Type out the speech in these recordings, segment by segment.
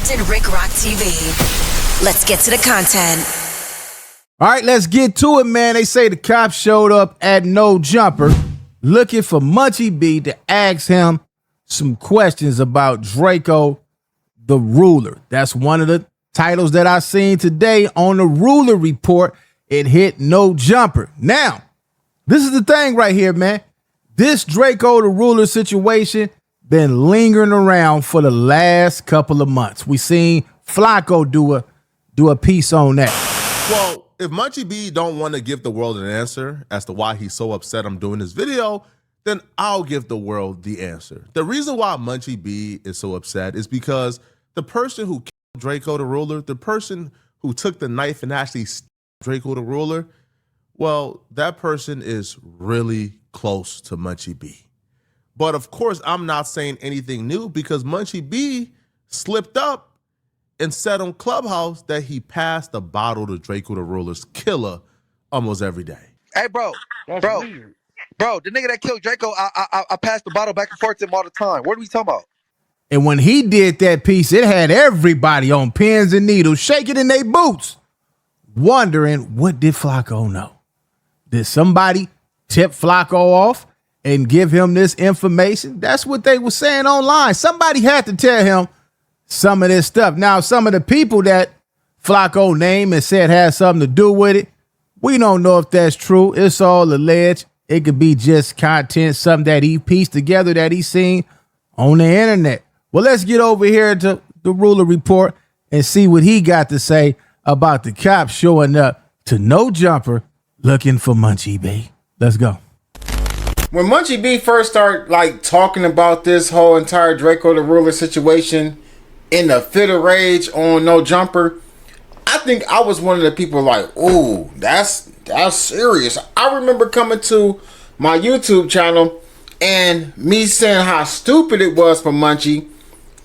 Captain Rick Rock TV. Let's get to the content. All right, let's get to it, man. They say the cops showed up at No Jumper looking for Munchie B to ask him some questions about Draco the Ruler. That's one of the titles that I seen today on the Ruler Report. It hit No Jumper. Now, this is the thing right here, man. This Draco the Ruler situation been lingering around for the last couple of months. We seen Flacco do a piece on that. Well, if Munchie B don't want to give the world an answer as to why he's so upset I'm doing this video, then I'll give the world the answer. The reason why Munchie B is so upset is because the person who killed Draco the Ruler, the person who took the knife and actually stabbed Draco the Ruler, well, that person is really close to Munchie B. But of course, I'm not saying anything new because Munchie B slipped up and said on Clubhouse that he passed the bottle to Draco the Ruler's killer almost every day. Hey, bro, the nigga that killed Draco, I passed the bottle back and forth to him all the time. What are we talking about? And when he did that piece, it had everybody on pins and needles shaking in their boots, wondering, what did Flacco know? Did somebody tip Flacco off and give him this information? That's what they were saying online. Somebody had to tell him some of this stuff. Now, some of the people that Flacco named and said had something to do with it, we don't know if that's true. It's all alleged. It could be just content, something that he pieced together that he seen on the internet. Well, let's get over here to the Ruler Report and see what he got to say about the cops showing up to No Jumper looking for Munchie B. Let's go. When Munchie B first started talking about this whole entire Draco the Ruler situation in the fit of rage on No Jumper, I think I was one of the people like, ooh, that's serious. I remember coming to my YouTube channel and me saying how stupid it was for Munchie,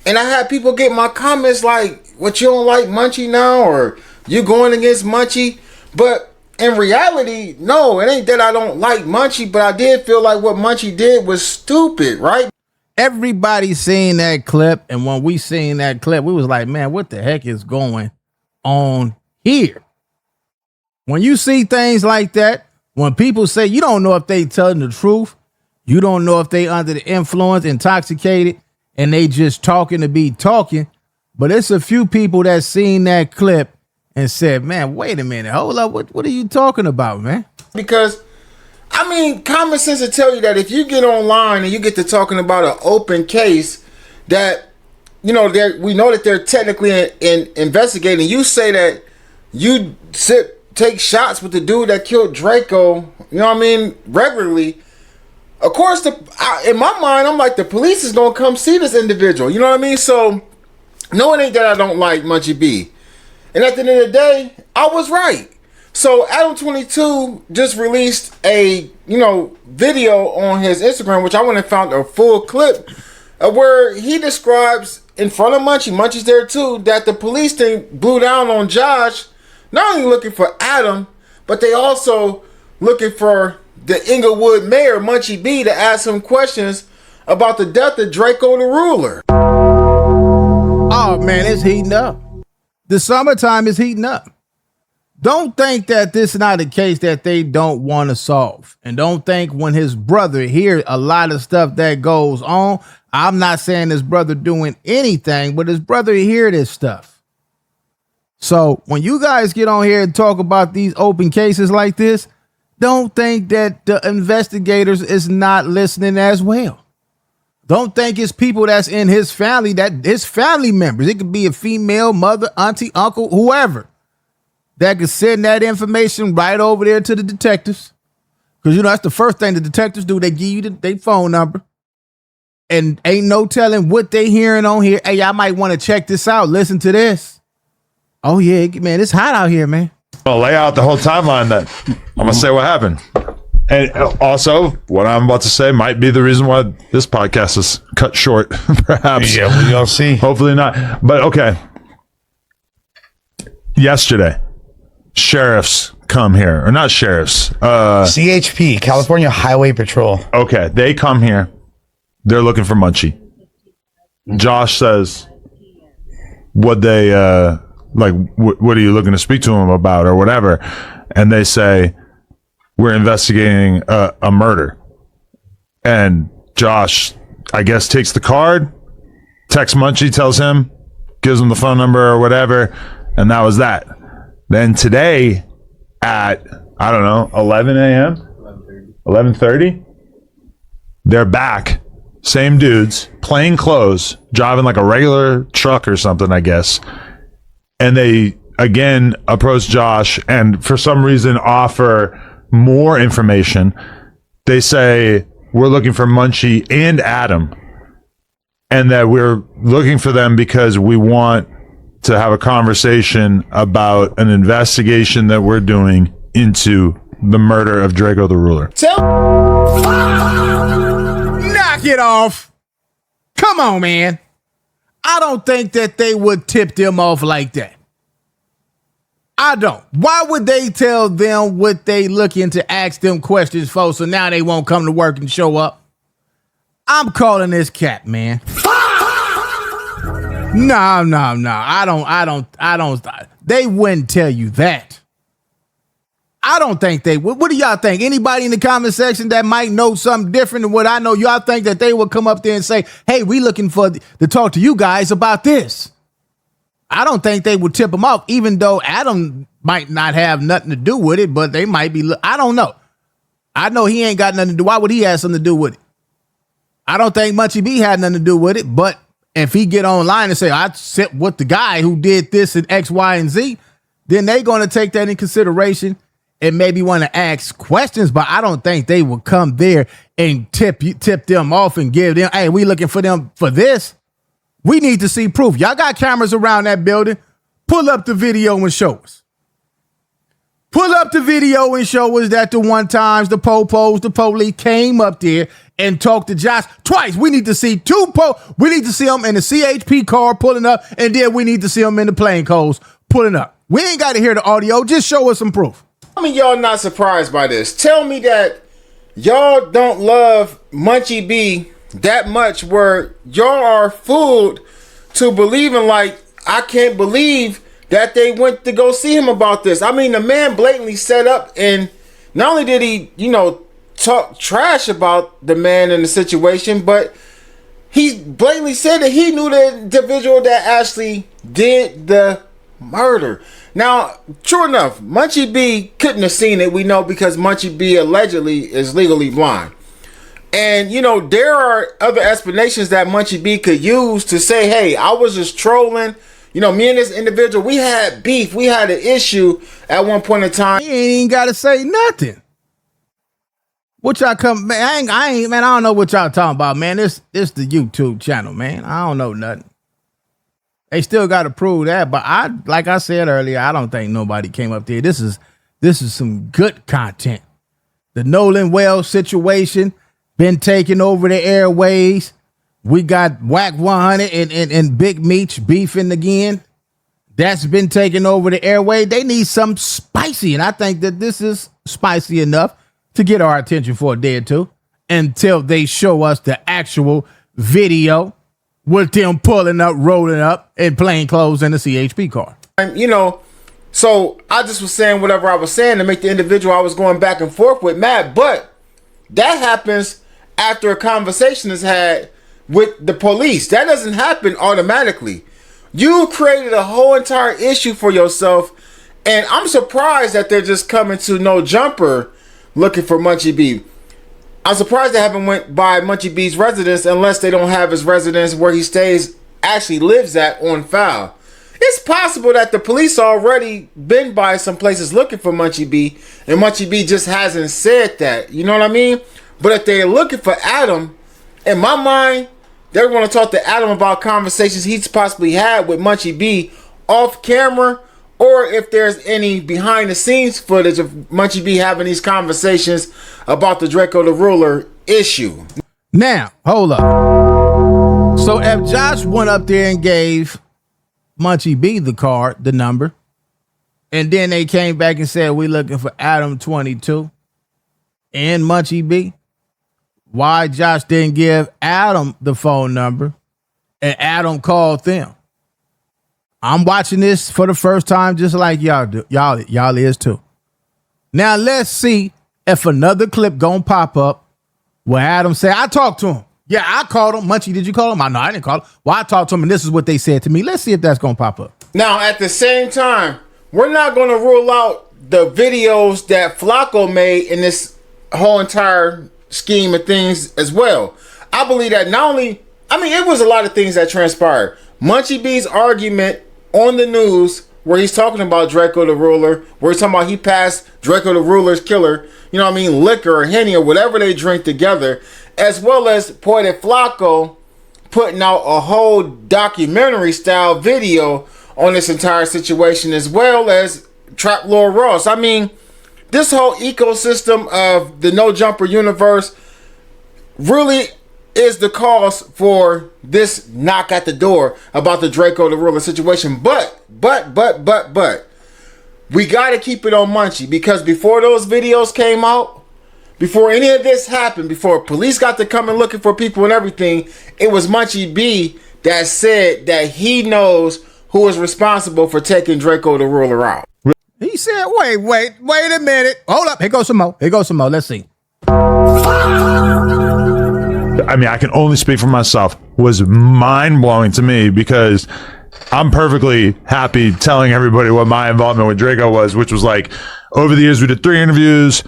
and I had people get my comments like, what, you don't like Munchie now, or you going against Munchie? But in reality, no, it ain't that I don't like Munchie, but I did feel like what Munchie did was stupid, right? Everybody seen that clip, and when we seen that clip, we was like, man, what the heck is going on here? When you see things like that, when people say you don't know if they telling the truth, you don't know if they under the influence, intoxicated, and they just talking to be talking, but it's a few people that seen that clip and said, man, wait a minute, hold up, what are you talking about, man? Because I mean, common sense will tell you that if you get online and you get to talking about an open case that, you know, we know that they're technically investigating, you say that you take shots with the dude that killed Draco, you know what I mean, regularly. Of course, in my mind, I'm like, the police is going to come see this individual, you know what I mean? So, no, it ain't that I don't like Munchie B. And at the end of the day, I was right. So Adam22 just released a, video on his Instagram, which I went and found a full clip where he describes in front of Munchie's there too, that the police thing blew down on Josh, not only looking for Adam, but they also looking for the Inglewood mayor, Munchie B, to ask him questions about the death of Draco the Ruler. Oh man, it's heating up. The summertime is heating up. Don't think that this is not a case that they don't want to solve. And don't think when his brother hears a lot of stuff that goes on, I'm not saying his brother doing anything, but his brother hear this stuff. So when you guys get on here and talk about these open cases like this, don't think that the investigators is not listening as well. Don't think it's people that's in his family, that his family members. It could be a female, mother, auntie, uncle, whoever, that could send that information right over there to the detectives. Because, that's the first thing the detectives do. They give you their phone number. And ain't no telling what they hearing on here. Hey, y'all might want to check this out. Listen to this. Oh, yeah, man, it's hot out here, man. I'll lay out the whole timeline then. I'm going to say what happened. And also, what I'm about to say might be the reason why this podcast is cut short, perhaps. Yeah, we'll see. Hopefully not. But, okay. Yesterday, sheriffs come here. Or not sheriffs. CHP, California Highway Patrol. Okay, they come here. They're looking for Munchie. Josh says, what they what are you looking to speak to him about or whatever, and they say we're investigating a murder, and Josh, I guess, takes the card, texts Munchie, tells him, gives him the phone number or whatever, and that was that. Then today at, I don't know, 11 a.m., 11:30, they're back, same dudes, plain clothes, driving like a regular truck or something, I guess, and they again approach Josh and for some reason offer more information. They say, we're looking for Munchie and Adam, and that we're looking for them because we want to have a conversation about an investigation that we're doing into the murder of Draco the Ruler. Knock it off. Come on, man. I don't think that they would tip them off like that. I don't. Why would they tell them what they looking to ask them questions for so now they won't come to work and show up? I'm calling this cap, man. No. I don't. They wouldn't tell you that. I don't think they would. What do y'all think? Anybody in the comment section that might know something different than what I know, y'all think that they would come up there and say, hey, we looking to talk to you guys about this? I don't think they would tip them off, even though Adam might not have nothing to do with it, but they might be. I don't know. I know he ain't got nothing to do. Why would he have something to do with it? I don't think Munchie B had nothing to do with it, but if he get online and say, I sit with the guy who did this and X, Y, and Z, then they going to take that in consideration and maybe want to ask questions, but I don't think they will come there and tip them off and give them, hey, we looking for them for this. We need to see proof. Y'all got cameras around that building. Pull up the video and show us. Pull up the video and show us that the one times the police came up there and talked to Josh twice. We need to see we need to see them in the CHP car pulling up, and then we need to see them in the plain clothes pulling up. We ain't got to hear the audio. Just show us some proof. I mean, y'all not surprised by this. Tell me that y'all don't love Munchie B that much where y'all are fooled to believing like, I can't believe that they went to go see him about this. I mean, the man blatantly set up, and not only did he, talk trash about the man and the situation, but he blatantly said that he knew the individual that actually did the murder. Now, true enough, Munchie B couldn't have seen it, we know, because Munchie B allegedly is legally blind. And, there are other explanations that Munchie B could use to say, hey, I was just trolling. Me and this individual, we had beef. We had an issue at one point in time. He ain't even got to say nothing. What y'all man, I don't know what y'all talking about, man. This the YouTube channel, man. I don't know nothing. They still got to prove that, but like I said earlier, I don't think nobody came up there. This is some good content. The Nolan Wells situation been taking over the airways. We got Whack 100 and Big Meech beefing again. That's been taking over the airway. They need something spicy, and I think that this is spicy enough to get our attention for a day or two until they show us the actual video with them pulling up, rolling up, and plain clothes in the CHP car. So I just was saying whatever I was saying to make the individual I was going back and forth with mad, but that happens after a conversation is had with the police. That doesn't happen automatically. You created a whole entire issue for yourself, and I'm surprised that they're just coming to No Jumper looking for Munchie B. I'm surprised they haven't went by Munchie B's residence unless they don't have his residence where he stays actually lives at on file. It's possible that the police already been by some places looking for Munchie B, and Munchie B just hasn't said that. You know what I mean? But if they're looking for Adam, in my mind, they're going to talk to Adam about conversations he's possibly had with Munchie B off camera, or if there's any behind the scenes footage of Munchie B having these conversations about the Draco the Ruler issue. Now, hold up. So if Josh went up there and gave Munchie B the card, the number, and then they came back and said, we looking for Adam 22 and Munchie B, why Josh didn't give Adam the phone number and Adam called them? I'm watching this for the first time, just like y'all do. Y'all is too. Now let's see if another clip gonna pop up where Adam say, I talked to him. Yeah, I called him. Munchie, did you call him? No, I didn't call him. Well, I talked to him, and this is what they said to me. Let's see if that's gonna pop up. Now, at the same time, we're not going to rule out the videos that Flacco made in this whole entire scheme of things as well. I believe that not only, it was a lot of things that transpired. Munchie B's argument on the news where he's talking about Draco the Ruler, where he's talking about he passed Draco the Ruler's killer, liquor or Henny or whatever they drink together, as well as Poetic Flacco putting out a whole documentary style video on this entire situation, as well as Trap Lord Ross. This whole ecosystem of the No Jumper universe really is the cause for this knock at the door about the Draco the Ruler situation. But we got to keep it on Munchie, because before those videos came out, before any of this happened, before police got to come and looking for people and everything, it was Munchie B that said that he knows who is responsible for taking Draco the Ruler out. He said, wait a minute. Hold up. Here goes some more. Let's see. I can only speak for myself. Was mind-blowing to me, because I'm perfectly happy telling everybody what my involvement with Draco was, which was like, over the years, we did 3 interviews,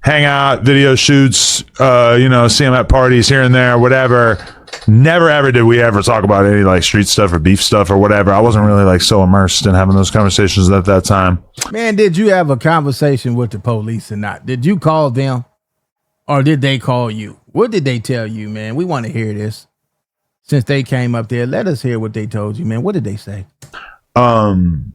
hang out, video shoots, see him at parties here and there, whatever. Never ever did we ever talk about any like street stuff or beef stuff or whatever. I wasn't really like so immersed in having those conversations at that time. Man, did you have a conversation with the police or not? Did you call them, or did they call you? What did they tell you, man? We want to hear this. Since they came up there, let us hear what they told you, man. What did they say? And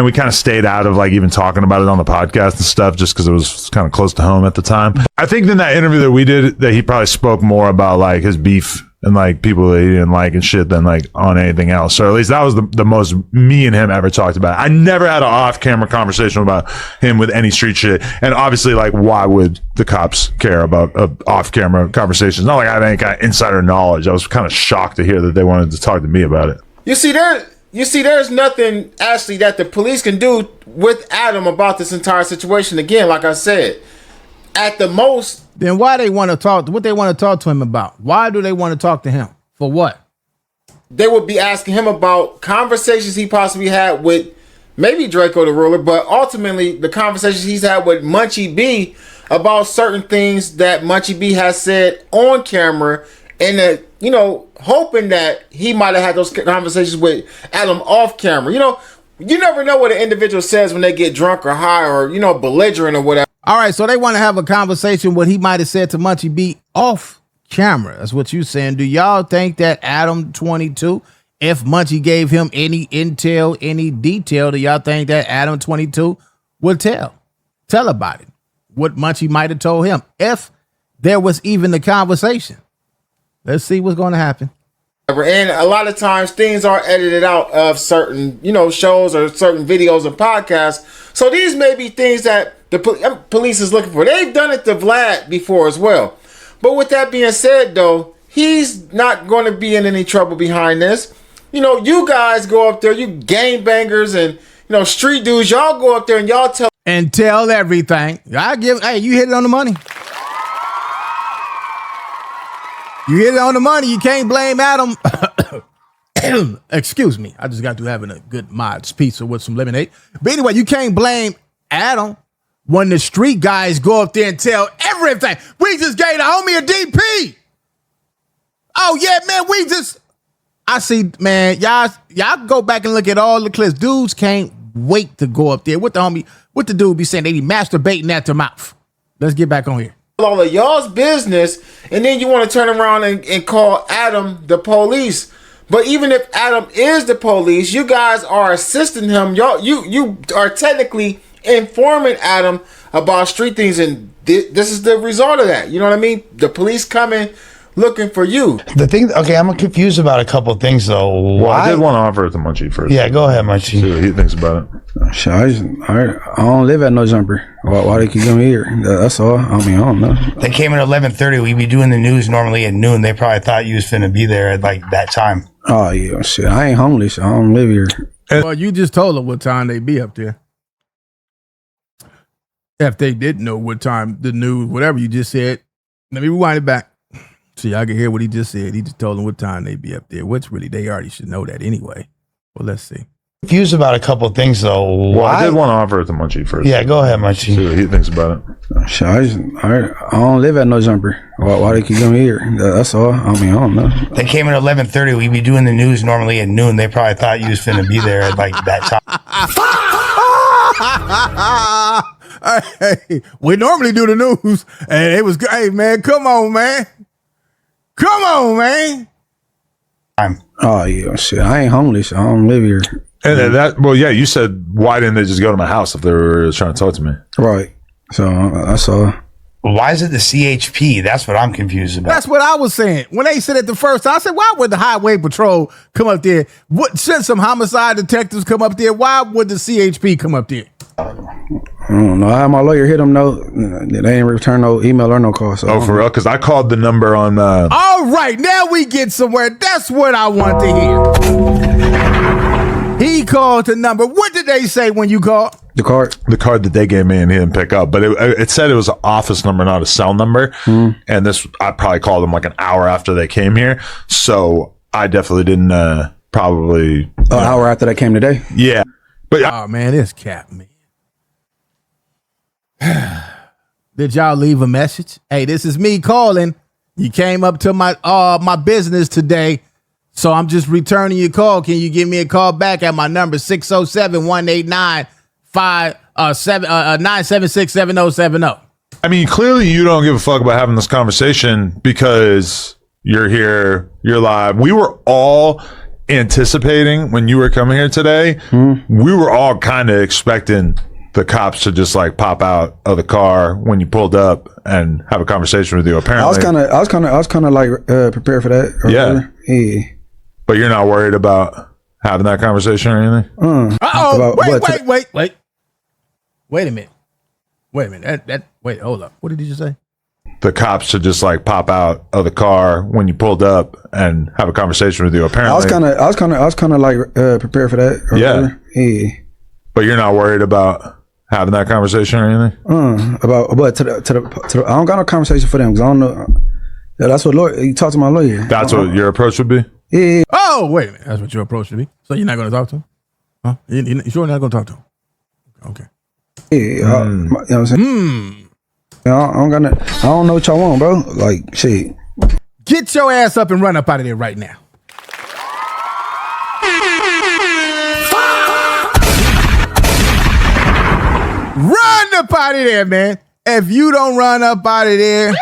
we kind of stayed out of like even talking about it on the podcast and stuff, just because it was kind of close to home at the time. I think in that interview that we did, that he probably spoke more about like his beef and like people that he didn't like and shit than like on anything else. Or at least that was the most me and him ever talked about. I never had an off-camera conversation about him with any street shit. And obviously, like, why would the cops care about off-camera conversations? Not like I have any kind of insider knowledge. I was kind of shocked to hear that they wanted to talk to me about it. You see, there's nothing actually that the police can do with Adam about this entire situation. Again, like I said, at the most. Then why they want to talk? What they want to talk to him about? Why do they want to talk to him? For what? They would be asking him about conversations he possibly had with maybe Draco the Ruler, but ultimately the conversations he's had with Munchie B about certain things that Munchie B has said on camera, and hoping that he might have had those conversations with Adam off camera. You never know what an individual says when they get drunk or high or belligerent or whatever. All right, so they want to have a conversation what he might have said to Munchie B off camera. That's what you saying. Do y'all think that Adam 22, if Munchie gave him any intel, any detail, do y'all think that Adam 22 would tell about it? What Munchie might have told him if there was even the conversation. Let's see what's going to happen. And a lot of times things are edited out of certain, shows or certain videos and podcasts. So these may be things that the police is looking for. They've done it to Vlad before as well. But with that being said, though, he's not going to be in any trouble behind this. You guys go up there, you gangbangers and, street dudes, y'all go up there and y'all tell everything. Hey, you hit it on the money. You hit it on the money. You can't blame Adam. Excuse me. I just got through having a good Mods pizza with some lemonade. But anyway, you can't blame Adam when the street guys go up there and tell everything. We just gave the homie a DP. Oh, yeah, man. I see, man, y'all go back and look at all the clips. Dudes can't wait to go up there. What the dude be saying? They be masturbating at their mouth. Let's get back on here. All of y'all's business, and then you want to turn around and call Adam the police. But even if Adam is the police, you guys are assisting him. You are technically informing Adam about street things, and this is the result of that. You know what I mean? The police coming looking for you. The thing, okay, I'm confused about a couple of things though. Well, I did want to offer it to Munchie first. Yeah, go ahead, Munchie. See what he thinks about it. Shit, I don't live at No Jumper. Why they keep coming here? That's all. I don't know. They came at 11:30. We be doing the news normally at noon. They probably thought you was finna be there at like that time. Oh yeah, shit. I ain't homeless. I don't live here. Well, you just told them what time they be up there. If they didn't know what time the news, whatever you just said, let me rewind it back so y'all can hear what he just said. He just told them what time they be up there, which really they already should know that anyway. Well, let's see. Confused about a couple of things though. Well, I did want to offer it to Munchie first. Yeah, go ahead, Munchie. See what he thinks about it. Shit, I don't live at no jumper. Why they keep coming here? That's all. I mean, I don't know. They came at 11:30. We be doing the news normally at noon. They probably thought you was finna be there at like that time. Hey, we normally do the news, and it was good. Hey, man, come on, man. Come on, man. Oh, yeah, shit. I ain't homeless. I don't live here. And then that, well, yeah, you said, why didn't they just go to my house if they were trying to talk to me? Right. So that's all. Why is it the CHP? That's what I'm confused about. That's what I was saying. When they said it the first time, I said, why would the highway patrol come up there? Should some homicide detectives come up there? Why would the CHP come up there? I don't know. I had my lawyer hit them. No, they ain't return no email or no call. So for real? Because I called the number on. All right, now we get somewhere. That's what I want to hear. He called the number. What did they say when you called? The card that they gave me, and he didn't pick up. But it said it was an office number, not a cell number. And this, I probably called them like an hour after they came here. So I definitely didn't. Probably an hour after they came today. Yeah, but oh man, this cap me. Did y'all leave a message? Hey, this is me calling. You came up to my my business today, so I'm just returning your call. Can you give me a call back at my number 607-189-976-7070? I mean, clearly you don't give a fuck about having this conversation because you're here, you're live. We were all anticipating when you were coming here today. We were all kind of expecting the cops to just like pop out of the car when you pulled up and have a conversation with you. Apparently, I was kind of like prepared for that. Yeah. But you're not worried about having that conversation or anything? Wait a minute. Wait, hold up. What did you just say? The cops to just like pop out of the car when you pulled up and have a conversation with you. Apparently, I was kind of like prepared for that. Yeah. But you're not worried about having that conversation or anything? But to the I don't got no conversation for them because I don't know. Yeah, that's what lawyer. You talk to my lawyer. That's what your approach would be? Yeah. Oh, wait a minute. That's what your approach would be? So you're not going to talk to him? Huh? You sure you're not going to talk to him? Okay. Yeah. You know what I'm saying? I don't know what y'all want, bro. Like, shit. Get your ass up and run up out of there right now. Run up out of there, man. If you don't run up out of there,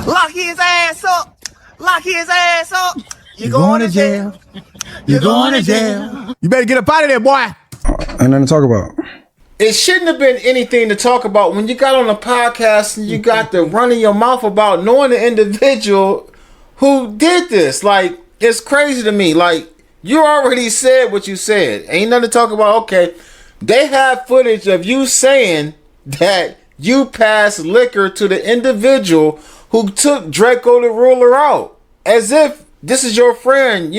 lock his ass up. Lock his ass up. You're going to jail. You're going to jail. You better get up out of there, boy. Ain't nothing to talk about. It shouldn't have been anything to talk about when you got on a podcast and you got to running your mouth about knowing the individual who did this. Like, it's crazy to me. Like, you already said what you said. Ain't nothing to talk about. Okay. They have footage of you saying that you passed liquor to the individual who took Draco the Ruler out. As if this is your friend,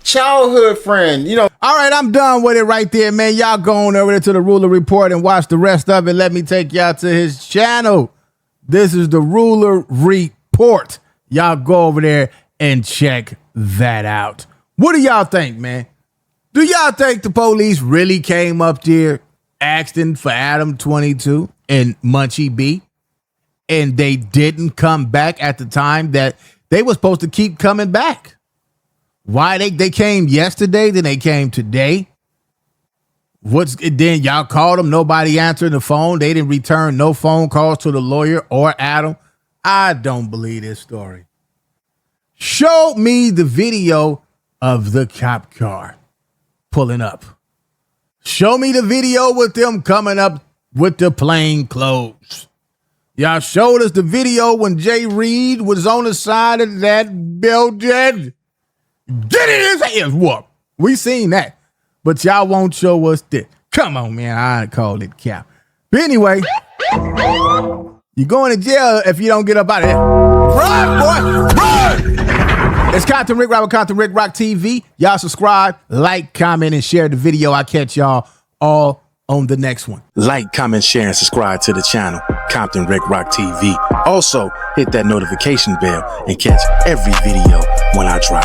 childhood friend, All right, I'm done with it right there, man. Y'all go on over there to the Ruler Report and watch the rest of it. Let me take y'all to his channel. This is the Ruler Report. Y'all go over there and check that out. What do y'all think, man? Do y'all think the police really came up there asking for Adam 22 and Munchie B, and they didn't come back at the time that they were supposed to keep coming back? Why they came yesterday, then they came today? Then y'all called them, nobody answered the phone. They didn't return no phone calls to the lawyer or Adam. I don't believe this story. Show me the video of the cop car pulling up. Show me the video with them coming up with the plain clothes. Y'all showed us the video when Jay Reed was on the side of that building. Get in his ass whoop. We seen that. But y'all won't show us this. Come on, man. I called it cap. But anyway, you're going to jail if you don't get up out of there. Run, boy. Run. It's Compton Rick Rock with Compton Rick Rock TV. Y'all subscribe, like, comment, and share the video. I'll catch y'all all on the next one. Like, comment, share, and subscribe to the channel, Compton Rick Rock TV. Also, hit that notification bell and catch every video when I drop.